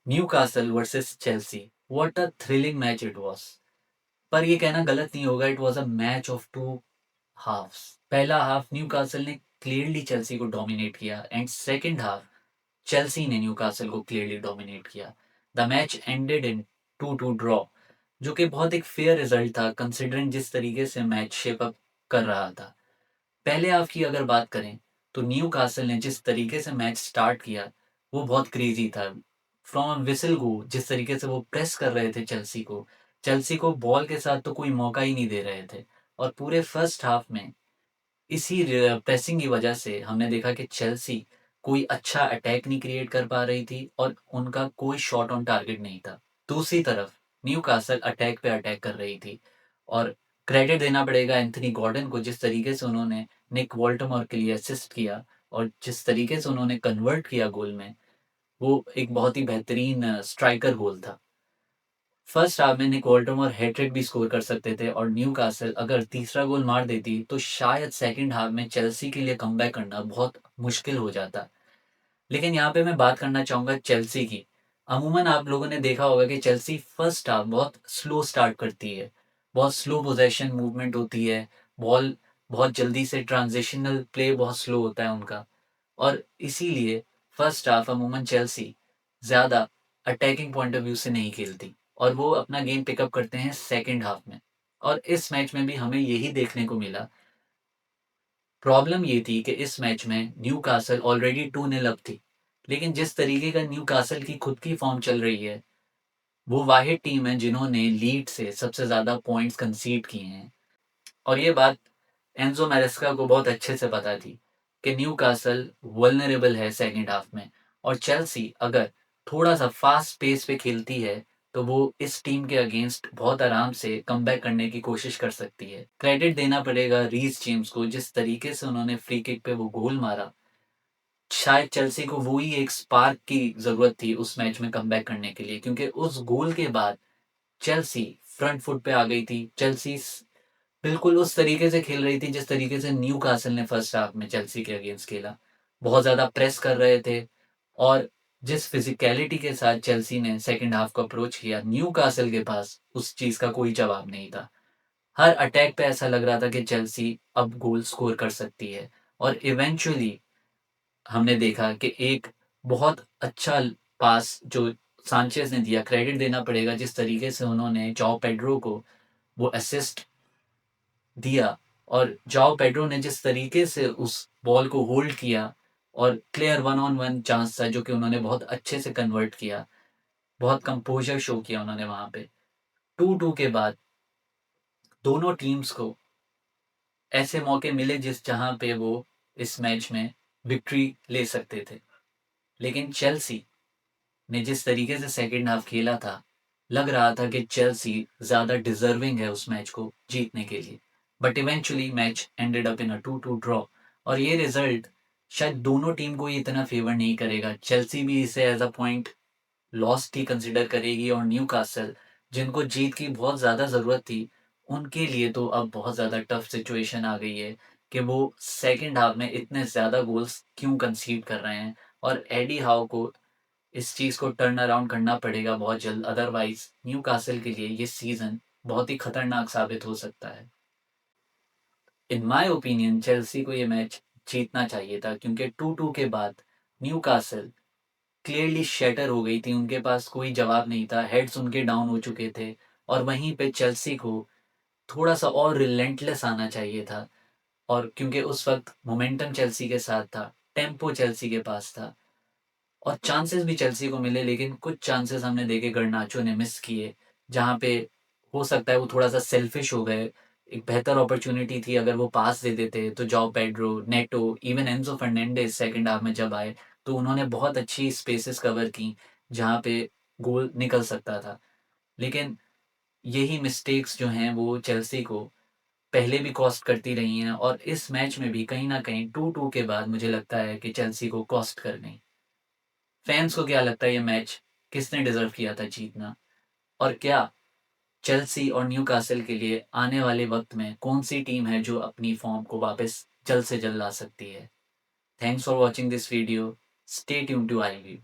Newcastle versus Chelsea, what a thrilling match it was. पर ये कहना गलत नहीं होगा, it was a match of two halves. पहला हाफ न्यूकासल ने क्लियरली चेल्सी को डोमिनेट किया एंड सेकंड हाफ चेल्सी ने न्यूकासल को क्लियरली डोमिनेट किया। The match ended in 2-2 draw, जो कि बहुत एक फेयर रिजल्ट था कंसिडरिंग जिस तरीके से मैच शेप अप कर रहा था। पहले हाफ की अगर बात करें तो न्यूकासल ने जिस तरीके से मैच स्टार्ट किया वो बहुत क्रेजी था। फ्रॉम विसल गो जिस तरीके से वो प्रेस कर रहे थे चेल्सी को बॉल के साथ तो कोई मौका ही नहीं दे रहे थे। और पूरे फर्स्ट हाफ में इसी प्रेसिंग की वजह से हमने देखा कि चेल्सी कोई अच्छा अटैक नहीं क्रिएट कर पा रही थी और उनका कोई शॉट ऑन टारगेट नहीं था। दूसरी तरफ न्यूकासल अटैक पे अटैक कर रही थी और क्रेडिट देना पड़ेगा एंथनी गॉर्डन को जिस तरीके से उन्होंने निक वॉल्टमॉर के लिए असिस्ट किया और जिस तरीके से उन्होंने कन्वर्ट किया गोल में, वो एक बहुत ही बेहतरीन स्ट्राइकर गोल था। फर्स्ट हाफ में निक वॉल्टमॉर हैट्रिक भी स्कोर कर सकते थे और न्यूकासल अगर तीसरा गोल मार देती तो शायद सेकंड हाफ में चेल्सी के लिए कमबैक करना बहुत मुश्किल हो जाता। लेकिन यहाँ पे मैं बात करना चाहूँगा चेल्सी की। अमूमन आप लोगों ने देखा होगा कि चेल्सी फर्स्ट हाफ बहुत स्लो स्टार्ट करती है, बहुत स्लो पोजेशन मूवमेंट होती है, बॉल बहुत जल्दी से ट्रांजिशनल प्ले बहुत स्लो होता है उनका और इसीलिए फर्स्ट हाफ अमूमन चेल्सी ज़्यादा अटैकिंग पॉइंट ऑफ व्यू से नहीं खेलती और वो अपना गेम पिकअप करते हैं सेकंड हाफ में। और इस मैच में भी हमें यही देखने को मिला। प्रॉब्लम ये थी कि इस मैच में न्यूकासल ऑलरेडी 2-0 अप थी, लेकिन जिस तरीके का न्यूकासल की खुद की फॉर्म चल रही है, वो वाहिद टीम है जिन्होंने लीड से सबसे ज़्यादा पॉइंट्स कंसीड किए हैं। और ये बात एंजो मैरेस्का को बहुत अच्छे से पता थी कि न्यूकासल वल्नरेबल है सेकंड हाफ में और चेल्सी अगर थोड़ा-सा फास्ट पेस पे खेलती है, तो वो इस टीम के अगेंस्ट बहुत आराम से कमबैक करने की कोशिश कर सकती है। क्रेडिट देना पड़ेगा रीस जेम्स को जिस तरीके से उन्होंने फ्री किक पे वो गोल मारा, शायद चेल्सी को वो ही एक स्पार्क की ज़रूरत थी उस मैच में कमबैक करने के लिए क्योंकि उस गोल के बाद चेल्सी फ्रंट फुट पे आ गई थी। चेल्सी बिल्कुल उस तरीके से खेल रही थी जिस तरीके से न्यूकासल ने फर्स्ट हाफ में चेल्सी के अगेंस्ट खेला। बहुत ज़्यादा प्रेस कर रहे थे और जिस फिज़िकैलिटी के साथ चेल्सी ने सेकंड हाफ को अप्रोच किया, न्यूकासल के पास उस चीज़ का कोई जवाब नहीं था। हर अटैक पे ऐसा लग रहा था कि चेल्सी अब गोल स्कोर कर सकती है और इवेंचुअली हमने देखा कि एक बहुत अच्छा पास जो सांचेज़ ने दिया, क्रेडिट देना पड़ेगा जिस तरीके से उन्होंने जॉव पेड्रो को वो असिस्ट दिया और जाओ पेड्रो ने जिस तरीके से उस बॉल को होल्ड किया और clear one on one chance था जो कि उन्होंने बहुत अच्छे से कन्वर्ट किया। बहुत कंपोज़र शो किया उन्होंने वहाँ पे। 2-2 के बाद दोनों टीम्स को ऐसे मौके मिले जिस जहाँ पे वो इस मैच में विक्ट्री ले सकते थे। लेकिन चेल्सी ने जिस तरीके से सेकंड हाफ खेला था, लग रहा था कि चेल्सी ज़्यादा डिज़र्विंग है उस मैच को जीतने के लिए। But eventually match ended up in a 2-2 draw और ये रिज़ल्ट शायद दोनों टीम को ही इतना फ़ेवर नहीं करेगा। चेल्सी भी इसे as a point lost he consider करेगी और न्यूकासल जिनको जीत की बहुत ज़्यादा ज़रूरत थी, उनके लिए तो अब बहुत ज़्यादा टफ सिचुएशन आ गई है कि वो सेकंड हाफ में इतने ज़्यादा गोल्स क्यों कंसीड कर रहे हैं और एडी हाउ को इस चीज़ को टर्न अराउंड करना पड़ेगा बहुत जल्द, अदरवाइज़ न्यूकासल के लिए ये सीज़न बहुत ही खतरनाक साबित हो सकता है। इन माय ओपिनियन चेल्सी को ये मैच जीतना चाहिए था क्योंकि 2-2 के बाद न्यूकासल क्लियरली शैटर हो गई थी, उनके पास कोई जवाब नहीं था, हेड्स उनके डाउन हो चुके थे और वहीं पे चेल्सी को थोड़ा-सा और रिलेंटलेस आना चाहिए था और क्योंकि उस वक़्त मोमेंटम चेल्सी के साथ था, टेम्पो चेल्सी के पास था। और चांसेस भी चेल्सी को मिले लेकिन कुछ चांसेस हमने देखे गर्नाचो ने मिस किए, जहाँ पे हो सकता है वो थोड़ा-सा सेल्फिश हो गए। एक बेहतर अपॉर्च्युनिटी थी अगर वो पास दे देते तो Joao Pedro, Neto, even Enzo Fernandez second half में जब आए, तो उन्होंने बहुत अच्छी स्पेसेस कवर की, जहाँ पे गोल निकल सकता था। लेकिन यही मिस्टेक्स जो हैं वो चेल्सी को पहले भी कॉस्ट करती रही हैं और इस मैच में भी कहीं न कहीं 2-2 के बाद मुझे लगता है कि चेल्सी को कॉस्ट कर गईं। फैन्स को क्या लगता है ये मैच किसने डिज़र्व किया था जीतना? और क्या चेल्सी और न्यूकासल के लिए आने वाले वक़्त में कौन-सी टीम है जो अपनी फ़ॉर्म को वापस जल्द से जल्द ला सकती है? Thanks for watching this video. Stay tuned to आईवीव।